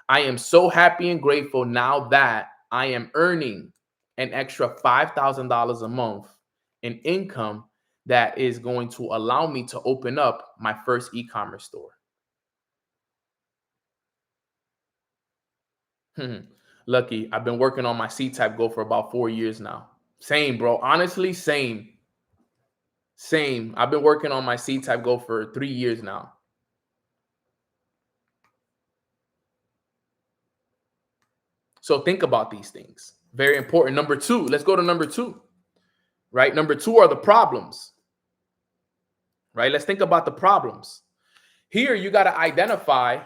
I am so happy and grateful now that I am earning an extra $5,000 a month in income that is going to allow me to open up my first e-commerce store. Lucky, I've been working on my C-type goal for about 4 years now. Same, bro. Honestly, same. I've been working on my C-type goal for 3 years now. So think about these things. Very important. Number 2, let's go to number 2. Right? Number 2 are the problems. Right? Let's think about the problems. Here, you got to identify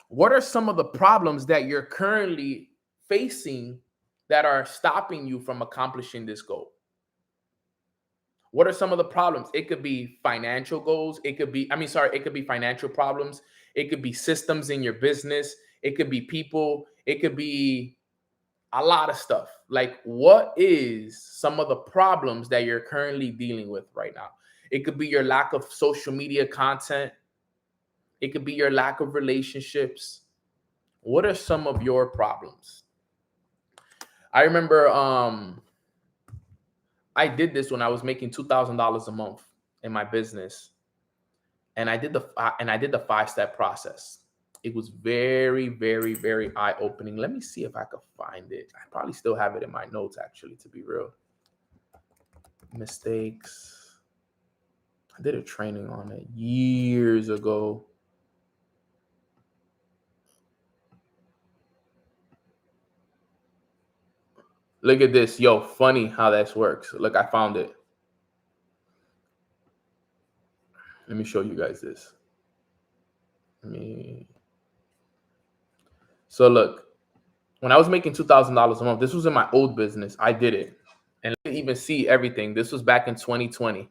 what are some of the problems that you're currently facing that are stopping you from accomplishing this goal. What are some of the problems? It could be financial goals. It could be financial problems. It could be systems in your business. It could be people. It could be a lot of stuff. Like, what is some of the problems that you're currently dealing with right now? It could be your lack of social media content. It could be your lack of relationships. What are some of your problems? I remember I did this when I was making $2,000 a month in my business, and I did the 5-step process. It was very, very, very eye-opening. Let me see if I could find it. I probably still have it in my notes, actually, to be real. Mistakes. I did a training on it years ago. Look at this. Yo, funny how this works. Look, I found it. Let me show you guys this. So look, when I was making $2,000 a month, this was in my old business. I did it. And you can even see everything. This was back in 2020.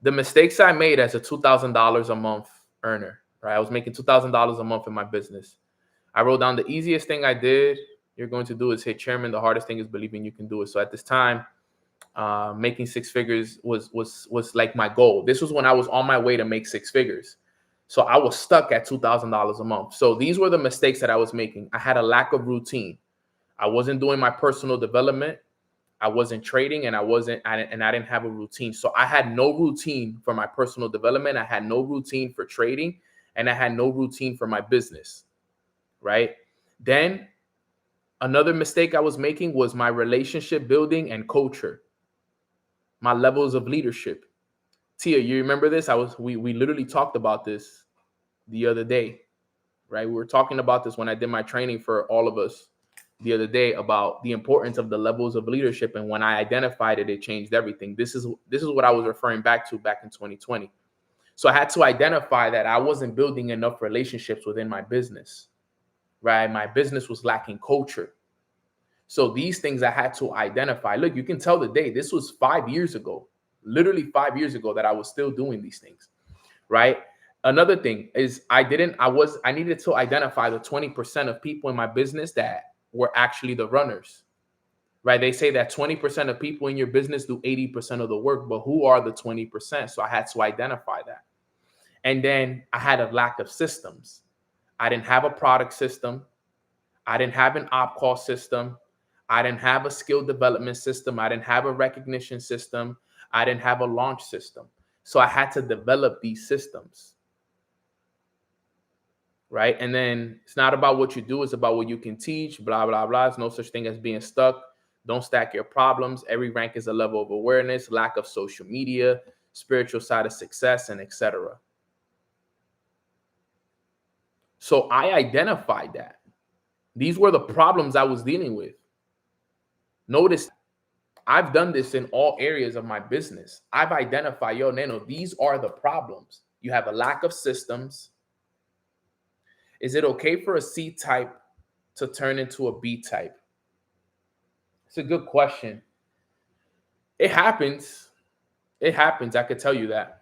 The mistakes I made as a $2,000 a month earner, right? I was making $2,000 a month in my business. I wrote down the easiest thing I did you're going to do is hit chairman. The hardest thing is believing you can do it. So at this time, making 6 figures was like my goal. This was when I was on my way to make 6 figures. So I was stuck at $2,000 a month. So these were the mistakes that I was making. I had a lack of routine. I wasn't doing my personal development. I wasn't trading, and I didn't have a routine. So I had no routine for my personal development. I had no routine for trading, and I had no routine for my business, right? Then another mistake I was making was my relationship building and culture, my levels of leadership. Tia, you remember this? We literally talked about this the other day, right? We were talking about this when I did my training for all of us the other day about the importance of the levels of leadership. And when I identified it, it changed everything. This is what I was referring back to back in 2020. So I had to identify that I wasn't building enough relationships within my business, right? My business was lacking culture. So these things I had to identify. Look, you can tell the day. This was 5 years ago, literally 5 years ago, that I was still doing these things, right? Another thing is I needed to identify the 20% of people in my business that were actually the runners, right? They say that 20% of people in your business do 80% of the work, but who are the 20%? So I had to identify that. And then I had a lack of systems. I didn't have a product system. I didn't have an op call system. I didn't have a skill development system. I didn't have a recognition system. I didn't have a launch system. So I had to develop these systems, right? And then it's not about what you do. It's about what you can teach, blah, blah, blah. There's no such thing as being stuck. Don't stack your problems. Every rank is a level of awareness, lack of social media, spiritual side of success, and etc. So I identified that. These were the problems I was dealing with. Notice I've done this in all areas of my business. I've identified, yo, Nano, these are the problems. You have a lack of systems. Is it okay for a C type to turn into a B type? It's a good question. It happens. It happens. I could tell you that.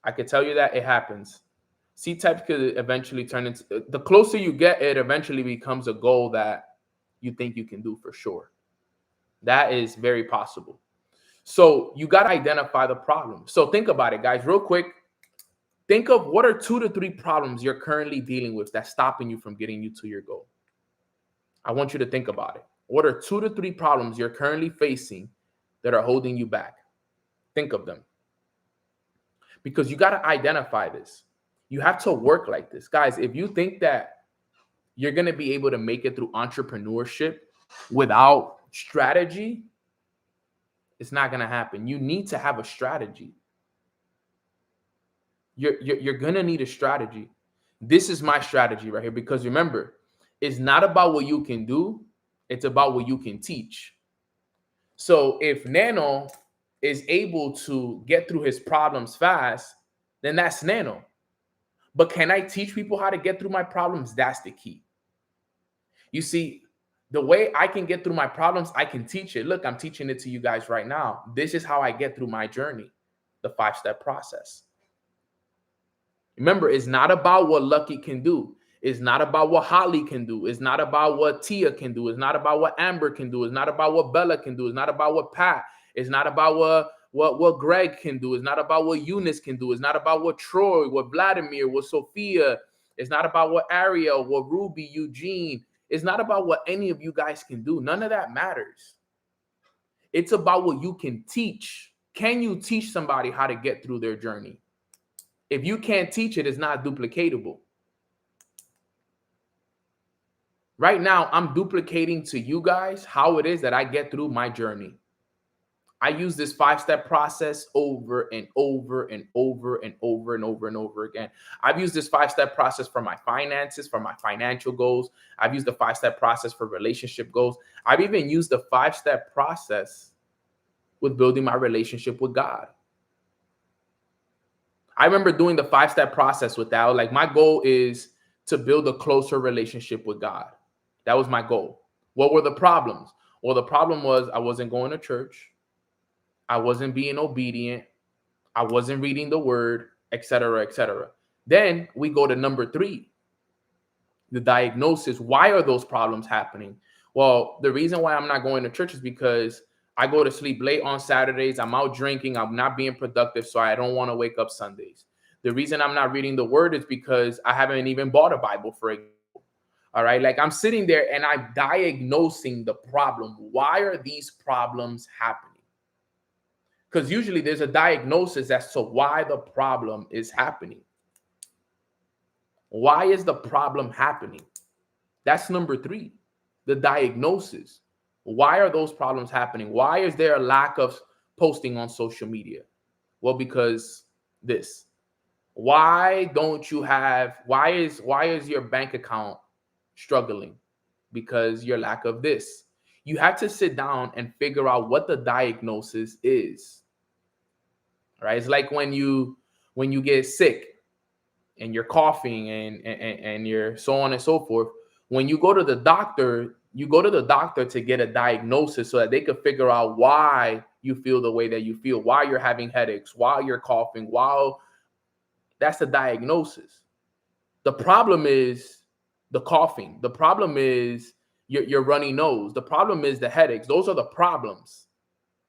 I could tell you that it happens. C-type could eventually turn into, the closer you get, it eventually becomes a goal that you think you can do for sure. That is very possible. So you got to identify the problem. So think about it, guys, real quick. Think of what are 2 to 3 problems you're currently dealing with that's stopping you from getting you to your goal. I want you to think about it. What are 2 to 3 problems you're currently facing that are holding you back? Think of them. Because you got to identify this. You have to work like this. Guys, if you think that you're going to be able to make it through entrepreneurship without strategy, it's not going to happen. You need to have a strategy. You're going to need a strategy. This is my strategy right here, because remember, it's not about what you can do. It's about what you can teach. So if Nano is able to get through his problems fast, then that's Nano. But can I teach people how to get through my problems? That's the key. You see, the way I can get through my problems, I can teach it. Look, I'm teaching it to you guys right now. This is how I get through my journey, the 5-step process. Remember, it's not about what Lucky can do. It's not about what Holly can do. It's not about what Tia can do. It's not about what Amber can do. It's not about what Bella can do. It's not about what Pat. It's not about what Greg can do. It's not about what Eunice can do. It's not about what Troy, what Vladimir, what Sophia. It's not about what Ariel, what Ruby, Eugene. It's not about what any of you guys can do. None of that matters. It's about what you can teach. Can you teach somebody how to get through their journey? If you can't teach it, it's not duplicatable. Right now, I'm duplicating to you guys how it is that I get through my journey. I use this 5-step process over and over and over and over and over and over again. I've used this 5-step process for my finances, for my financial goals. I've used the 5-step process for relationship goals. I've even used the 5-step process with building my relationship with God. I remember doing the 5-step process with that. Like, my goal is to build a closer relationship with God. That was my goal. What were the problems? Well, the problem was I wasn't going to church. I wasn't being obedient. I wasn't reading the word, etc., etc. Then we go to number 3, the diagnosis. Why are those problems happening? Well, the reason why I'm not going to church is because I go to sleep late on Saturdays. I'm out drinking. I'm not being productive, so I don't want to wake up Sundays. The reason I'm not reading the word is because I haven't even bought a Bible, for example. All right, like, I'm sitting there and I'm diagnosing the problem. Why are these problems happening? Because usually there's a diagnosis as to why the problem is happening. Why is the problem happening? That's number 3, the diagnosis. Why are those problems happening? Why is there a lack of posting on social media? Well, because this. Why is your bank account struggling? Because your lack of this. You have to sit down and figure out what the diagnosis is. Right? It's like when you get sick and you're coughing and you're so on and so forth. When you go to the doctor, to get a diagnosis so that they could figure out why you feel the way that you feel, why you're having headaches, why you're coughing, that's the diagnosis. The problem is the coughing. The problem is your runny nose. The problem is the headaches. Those are the problems.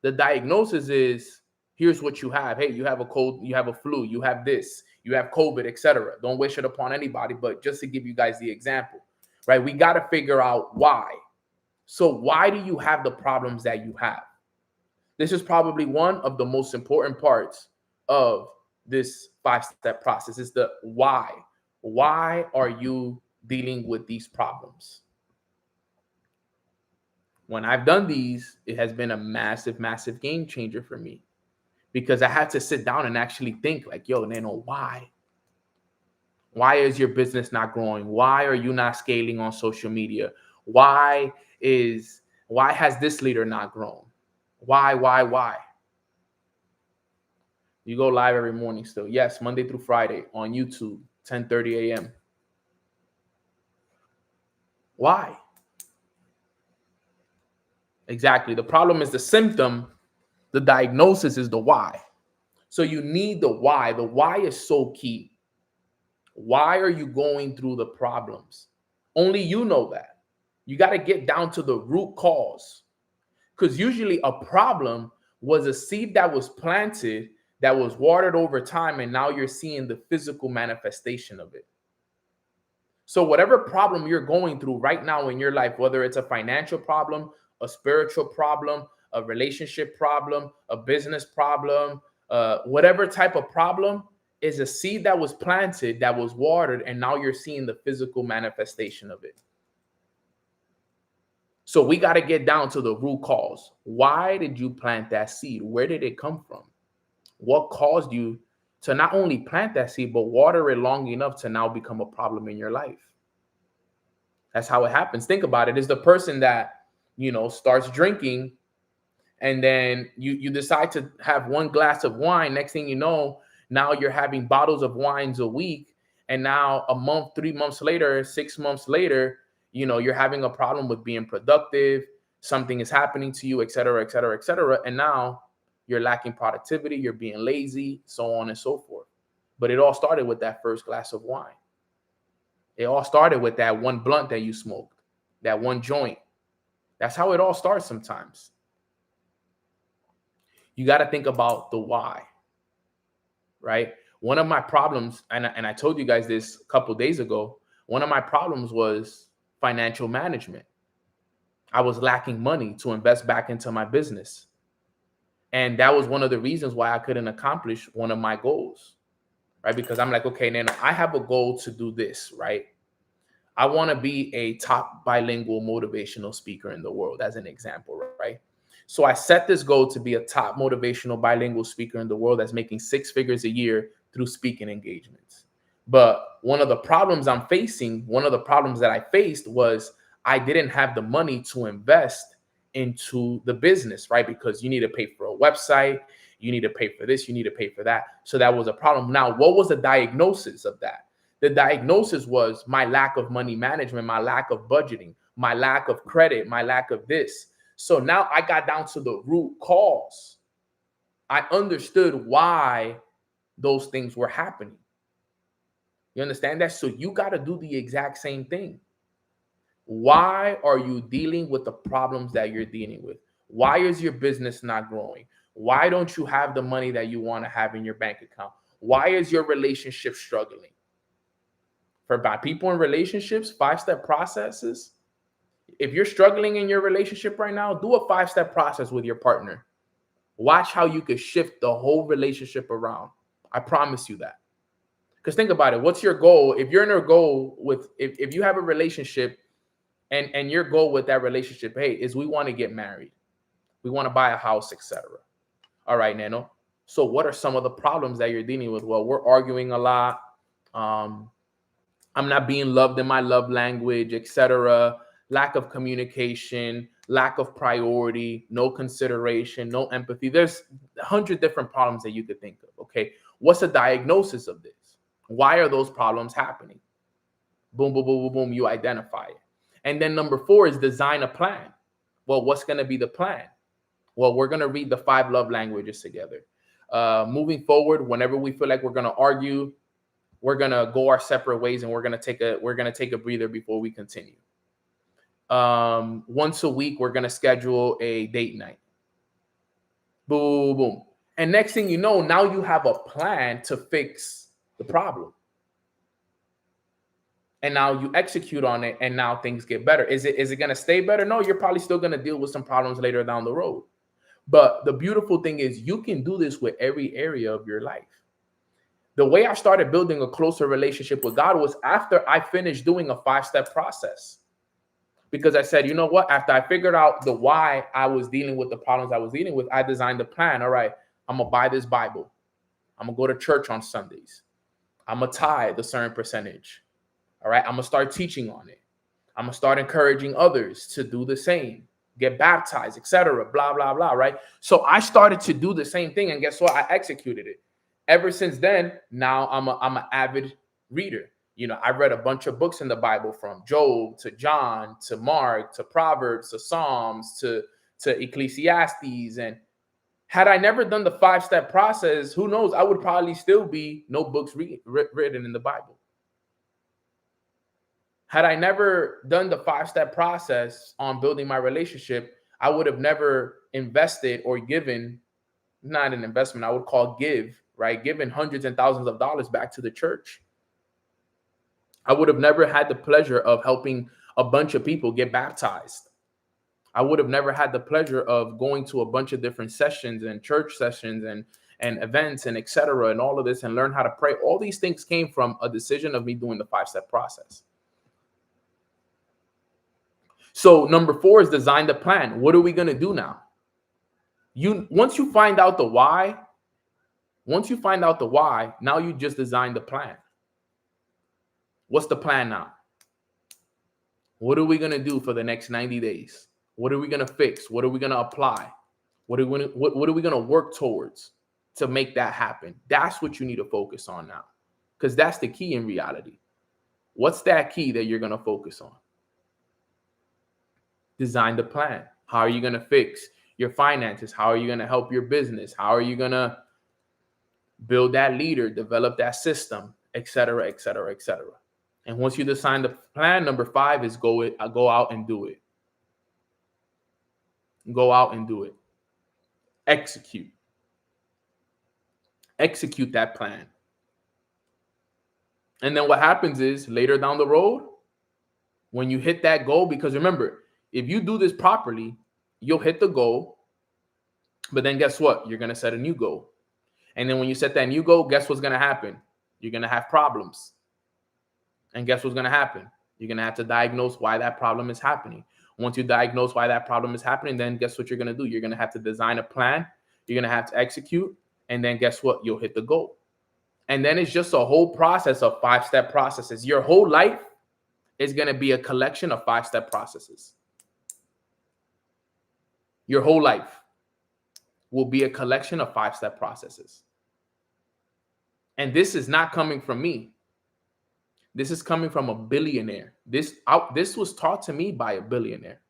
The diagnosis is, here's what you have. Hey, you have a cold, you have a flu, you have this, you have COVID, etc. Don't wish it upon anybody, but just to give you guys the example, right? We got to figure out why. So why do you have the problems that you have? This is probably one of the most important parts of this 5-step process, is the why. Why are you dealing with these problems? When I've done these, it has been a massive, massive game changer for me, because I had to sit down and actually think like, yo, Nano, why? Why is your business not growing? Why are you not scaling on social media? Why has this leader not grown? Why? You go live every morning still. Yes, Monday through Friday on YouTube, 10:30 a.m. Why? Exactly. The problem is the symptom, The diagnosis is the why. So you need the why. The why is so key. Why are you going through the problems? Only you know that. You got to get down to the root cause. Because usually a problem was a seed that was planted, that was watered over time, and now you're seeing the physical manifestation of it. So whatever problem you're going through right now in your life, whether it's a financial problem, a spiritual problem, a relationship problem, a business problem, whatever type of problem, is a seed that was planted, that was watered, and now you're seeing the physical manifestation of it. So we got to get down to the root cause. Why did you plant that seed? Where did it come from? What caused you to not only plant that seed, but water it long enough to now become a problem in your life? That's how it happens. Think about it. It's the person that, starts drinking, and then you decide to have one glass of wine. Next thing you know, now you're having bottles of wines a week. And now a month, 3 months later, 6 months later, you're having a problem with being productive. Something is happening to you, et cetera, et cetera, et cetera. And now you're lacking productivity. You're being lazy, so on and so forth. But it all started with that first glass of wine. It all started with that one blunt that you smoked, that one joint. That's how it all starts sometimes. You got to think about the why, right? One of my problems, and I told you guys this a couple of days ago, one of my problems was financial management. I was lacking money to invest back into my business. And that was one of the reasons why I couldn't accomplish one of my goals, right? Because I'm like, okay, Nano, I have a goal to do this, right? I want to be a top bilingual motivational speaker in the world, as an example, right? So I set this goal to be a top motivational bilingual speaker in the world that's making 6 figures a year through speaking engagements. But one of the problems I'm facing, one of the problems that I faced was I didn't have the money to invest into the business, right? Because you need to pay for a website, you need to pay for this, you need to pay for that. So that was a problem. Now, what was the diagnosis of that? The diagnosis was my lack of money management, my lack of budgeting, my lack of credit, my lack of this. So now I got down to the root cause. I understood why those things were happening. You understand that? So you got to do the exact same thing. Why are you dealing with the problems that you're dealing with? Why is your business not growing? Why don't you have the money that you want to have in your bank account? Why is your relationship struggling? For people in relationships, 5-step processes. If you're struggling in your relationship right now, do a 5-step process with your partner. Watch how you could shift the whole relationship around. I promise you that. Because think about it. What's your goal? If you're in a goal with, if you have a relationship and your goal with that relationship, hey, is we want to get married. We want to buy a house, etc. All right, Nano. So what are some of the problems that you're dealing with? Well, we're arguing a lot. I'm not being loved in my love language, etc. Lack of communication, lack of priority, no consideration, no empathy. There's 100 different problems that you could think of. Okay. What's the diagnosis of this? Why are those problems happening? Boom, boom, boom, boom, boom. You identify it. And then number 4 is design a plan. Well, what's going to be the plan? Well, we're going to read the 5 love languages together. Moving forward, whenever we feel like we're going to argue, we're going to go our separate ways, and we're going to take a breather before we continue. Once a week, we're going to schedule a date night. Boom, boom. And next thing you know, now you have a plan to fix the problem. And now you execute on it, and now things get better. Is it going to stay better? No, you're probably still going to deal with some problems later down the road. But the beautiful thing is you can do this with every area of your life. The way I started building a closer relationship with God was after I finished doing a 5-step process. Because I said, you know what? After I figured out the why I was dealing with the problems I was dealing with, I designed a plan. All right, I'm going to buy this Bible. I'm going to go to church on Sundays. I'm going to tithe a certain percentage. All right, I'm going to start teaching on it. I'm going to start encouraging others to do the same, get baptized, etc. Blah, blah, blah, right? So I started to do the same thing, and guess what? I executed it. Ever since then, now I'm an avid reader. You know, I read a bunch of books in the Bible, from Job to John to Mark to Proverbs to Psalms to Ecclesiastes. And Had I never done the 5-step process, who knows? I would probably still be no books written in the Bible. Had I never done the 5-step process on building my relationship, I would have never invested or given, not an investment, I would call give, right? Given hundreds and thousands of dollars back to the church. I would have never had the pleasure of helping a bunch of people get baptized. I would have never had the pleasure of going to a bunch of different sessions and church sessions and events and etc. and all of this and learn how to pray. All these things came from a decision of me doing the 5-step process. So number 4 is design the plan. What are we going to do now? Once you find out the why, now you just design the plan. What's the plan now? What are we going to do for the next 90 days? What are we going to fix? What are we going to apply? What are we going to work towards to make that happen? That's what you need to focus on now, because that's the key in reality. What's that key that you're going to focus on? Design the plan. How are you going to fix your finances? How are you going to help your business? How are you going to build that leader, develop that system, etc., etc., etc. And once you design the plan, number 5 is go out and do it. Go out and do it. Execute that plan. And then what happens is later down the road, when you hit that goal, because remember, if you do this properly, you'll hit the goal. But then guess what? You're going to set a new goal. And then when you set that new goal, guess what's going to happen? You're going to have problems. And guess what's going to happen? You're going to have to diagnose why that problem is happening. Once you diagnose why that problem is happening, then guess what you're going to do? You're going to have to design a plan. You're going to have to execute. And then guess what? You'll hit the goal. And then it's just a whole process of 5-step processes. Your whole life is going to be a collection of 5-step processes. Your whole life will be a collection of 5-step processes. And this is not coming from me. This is coming from a billionaire. This was taught to me by a billionaire.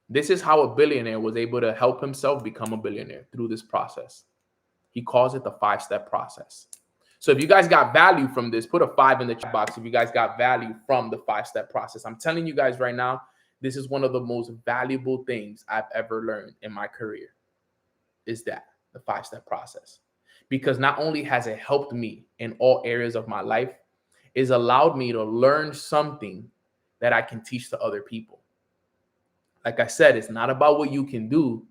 This is how a billionaire was able to help himself become a billionaire, through this process. He calls it the 5-step process. So if you guys got value from this, put a 5 in the chat box if you guys got value from the 5-step process. I'm telling you guys right now, this is one of the most valuable things I've ever learned in my career, is that the 5-step process. Because not only has it helped me in all areas of my life, it's allowed me to learn something that I can teach to other people. Like I said, it's not about what you can do.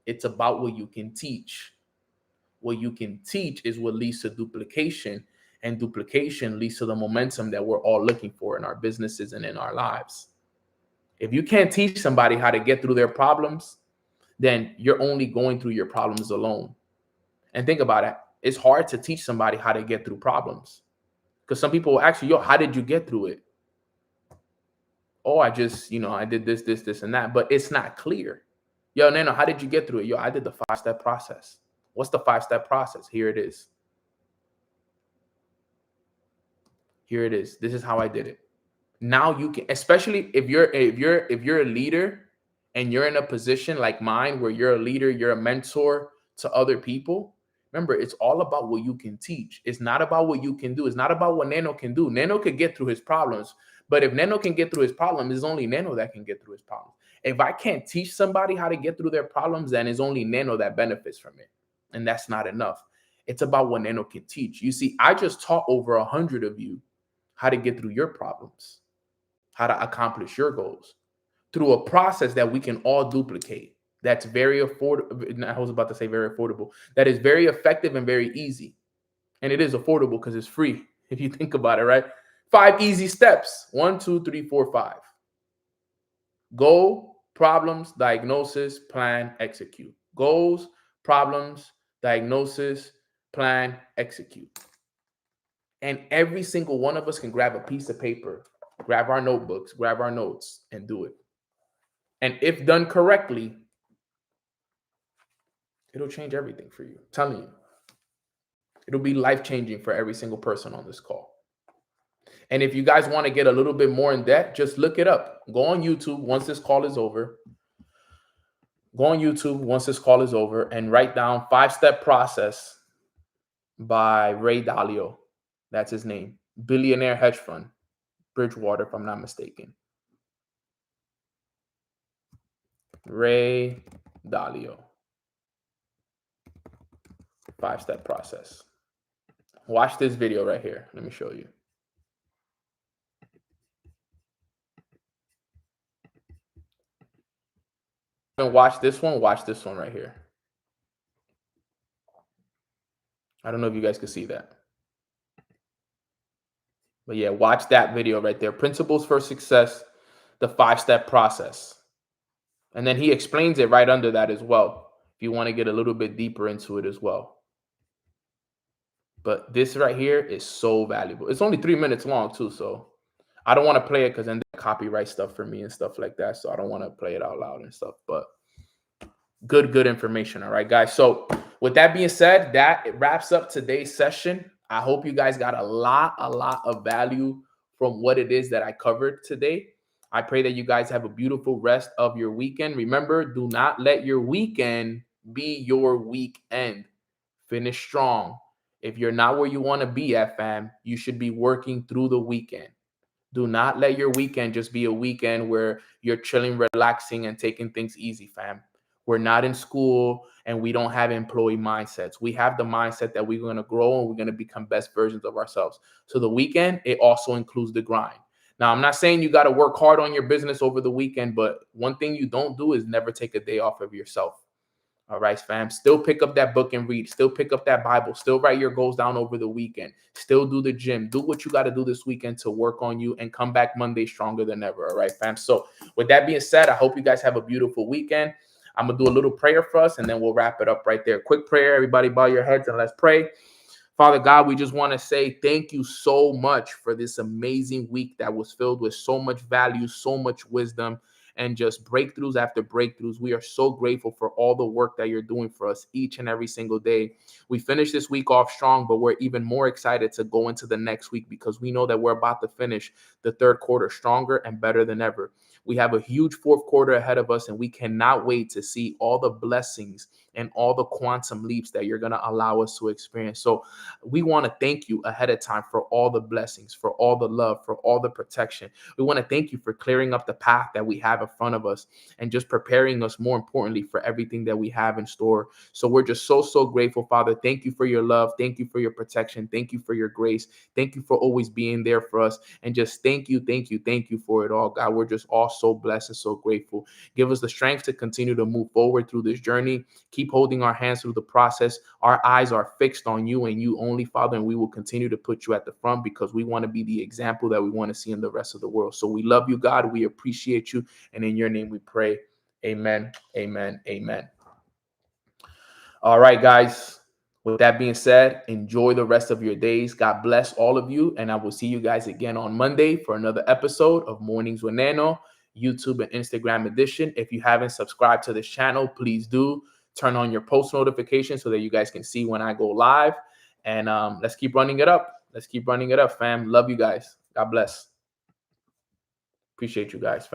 It's about what you can teach. What you can teach is what leads to duplication, and duplication leads to the momentum that we're all looking for in our businesses and in our lives. If you can't teach somebody how to get through their problems, then you're only going through your problems alone. And think about it. It's hard to teach somebody how to get through problems, because some people will ask you, yo, how did you get through it? Oh, I just, I did this, and that, but it's not clear. Yo, Nano, how did you get through it? Yo, I did the 5-step process. What's the 5-step process? Here it is. Here it is. This is how I did it. Now you can, especially if you're a leader and you're in a position like mine where you're a leader, you're a mentor to other people. Remember, it's all about what you can teach. It's not about what you can do. It's not about what Nano can do. Nano could get through his problems, but if Nano can get through his problems, it's only Nano that can get through his problems. If I can't teach somebody how to get through their problems, then it's only Nano that benefits from it. And that's not enough. It's about what Nano can teach. You see, I just taught over 100 of you how to get through your problems, how to accomplish your goals through a process that we can all duplicate. That's very affordable. I was about to say very affordable. That is very effective and very easy. And it is affordable because it's free. If you think about it, right? 5 easy steps. 1, 2, 3, 4, 5. Goal, problems, diagnosis, plan, execute. Goals, problems, diagnosis, plan, execute. And every single one of us can grab a piece of paper, grab our notebooks, grab our notes, and do it. And if done correctly, it'll change everything for you. I'm telling you. It'll be life-changing for every single person on this call. And if you guys want to get a little bit more in depth, just look it up. Go on YouTube once this call is over. Go on YouTube once this call is over and write down 5-Step Process by Ray Dalio. That's his name. Billionaire hedge fund, Bridgewater, if I'm not mistaken. Ray Dalio. 5-Step Process. Watch this video right here. Let me show you. And watch this one right here. I don't know if you guys can see that. But yeah, watch that video right there. Principles for Success, the 5-Step Process. And then he explains it right under that as well, if you want to get a little bit deeper into it as well. But this right here is so valuable. It's only 3 minutes long too, so I don't want to play it because then they copyright stuff for me and stuff like that. So I don't want to play it out loud and stuff. But good information. All right, guys. So with that being said, it wraps up today's session. I hope you guys got a lot of value from what it is that I covered today. I pray that you guys have a beautiful rest of your weekend. Remember, do not let your weekend be your weekend. Finish strong. If you're not where you want to be at, fam, you should be working through the weekend. Do not let your weekend just be a weekend where you're chilling, relaxing, and taking things easy, fam. We're not in school and we don't have employee mindsets. We have the mindset that we're going to grow and we're going to become best versions of ourselves. So the weekend, it also includes the grind. Now, I'm not saying you got to work hard on your business over the weekend, but one thing you don't do is never take a day off of yourself. All right, fam. Still pick up that book and read. Still pick up that Bible. Still write your goals down over the weekend. Still do the gym. Do what you got to do this weekend to work on you and come back Monday stronger than ever. All right, fam. So with that being said, I hope you guys have a beautiful weekend. I'm going to do a little prayer for us, and then we'll wrap it up right there. Quick prayer. Everybody bow your heads and let's pray. Father God, we just want to say thank you so much for this amazing week that was filled with so much value, so much wisdom, and just breakthroughs after breakthroughs. We are so grateful for all the work that you're doing for us each and every single day. We finished this week off strong, but we're even more excited to go into the next week because we know that we're about to finish the third quarter stronger and better than ever. We have a huge fourth quarter ahead of us, and we cannot wait to see all the blessings and all the quantum leaps that you're going to allow us to experience. So we want to thank you ahead of time for all the blessings, for all the love, for all the protection. We want to thank you for clearing up the path that we have in front of us and just preparing us, more importantly, for everything that we have in store. So we're just so grateful, Father. Thank you for your love. Thank you for your protection. Thank you for your grace. Thank you for always being there for us. And just thank you for it all, God. We're just all so blessed and so grateful. Give us the strength to continue to move forward through this journey. Keep holding our hands through the process. Our eyes are fixed on you and you only, Father, and we will continue to put you at the front because we want to be the example that we want to see in the rest of the world. So we love you, God. We appreciate you. And in your name we pray. Amen. Amen. Amen. All right, guys. With that being said, enjoy the rest of your days. God bless all of you. And I will see you guys again on Monday for another episode of Mornings with Nano, YouTube and Instagram edition. If you haven't subscribed to this channel, please do. Turn on your post notifications so that you guys can see when I go live. And let's keep running it up. Let's keep running it up, fam. Love you guys. God bless. Appreciate you guys, fam.